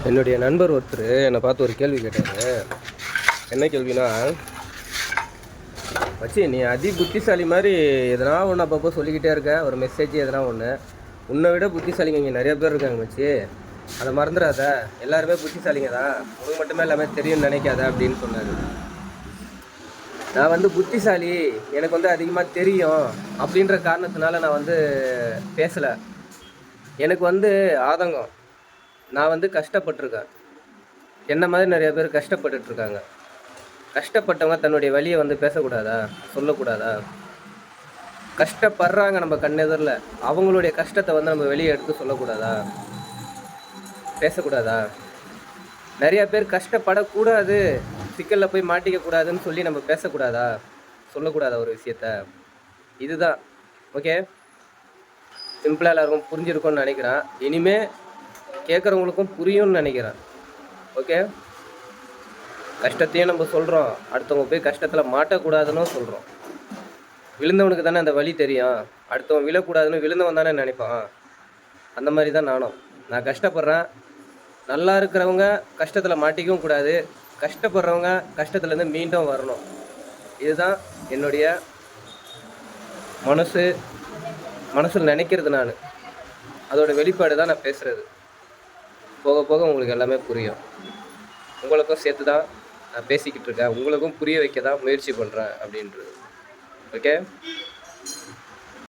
என்னுடைய நண்பர் ஒருத்தர் என்னை பார்த்து ஒரு கேள்வி கேட்டார். என்ன கேள்வினா, வச்சு நீ அதி புத்திசாலி மாதிரி எதனா ஒன்று அப்பப்போ சொல்லிக்கிட்டே இருக்க, ஒரு மெசேஜ் எதனா ஒன்று. உன்னை விட புத்திசாலிங்க இங்கே நிறைய பேர் இருக்காங்க மச்சி, அதை மறந்துடாத. எல்லாருமே புத்திசாலிங்க தான், உனக்கு மட்டுமே எல்லாமே தெரியும்னு நினைக்காத அப்படின்னு சொன்னார். நான் வந்து புத்திசாலி, எனக்கு வந்து அதிகமாக தெரியும் அப்படின்ற காரணத்தினால நான் வந்து பேசலை. எனக்கு வந்து ஆதங்கம். நான் வந்து கஷ்டப்பட்டிருக்கேன். என்ன மாதிரி நிறைய பேர் கஷ்டப்பட்டுட்ருக்காங்க. கஷ்டப்பட்டவங்க தன்னுடைய வழியை வந்து பேசக்கூடாதா, சொல்லக்கூடாதா? கஷ்டப்படுறாங்க நம்ம கண்ணெதிரில், அவங்களுடைய கஷ்டத்தை வந்து நம்ம வெளியே எடுத்து சொல்லக்கூடாதா, பேசக்கூடாதா? நிறையா பேர் கஷ்டப்படக்கூடாது, சிக்கலில் போய் மாட்டிக்கக்கூடாதுன்னு சொல்லி நம்ம பேசக்கூடாதா, சொல்லக்கூடாதா ஒரு விஷயத்த? இதுதான். ஓகே, சிம்பிளாக எல்லாருக்கும் புரிஞ்சிருக்கும்னு நினைக்கிறேன். இனிமேல் கேட்குறவங்களுக்கும் புரியும்னு நினைக்கிறேன். ஓகே, கஷ்டத்தையும் நம்ம சொல்கிறோம், அடுத்தவங்க போய் கஷ்டத்தில் மாட்டக்கூடாதுன்னு சொல்கிறோம். விழுந்தவனுக்கு தானே அந்த வழி தெரியும், அடுத்தவன் விழக்கூடாதுன்னு விழுந்தவன் தானே நினைப்பான். அந்த மாதிரி தான் நானும். நான் கஷ்டப்படுறேன், நல்லா இருக்கிறவங்க கஷ்டத்தில் மாட்டிக்கவும் கூடாது, கஷ்டப்படுறவங்க கஷ்டத்துலேருந்து மீண்டும் வரணும். இதுதான் என்னுடைய மனசில் நினைக்கிறது. நான் அதோட வெளிப்பாடு தான் நான் பேசுகிறது. போக போக உங்களுக்கு எல்லாமே புரியும். உங்களுக்கும் சேர்த்து தான் நான் பேசிக்கிட்டு இருக்கேன், உங்களுக்கும் புரிய வைக்க தான் முயற்சி பண்ணுறேன் அப்படின்றது. ஓகே.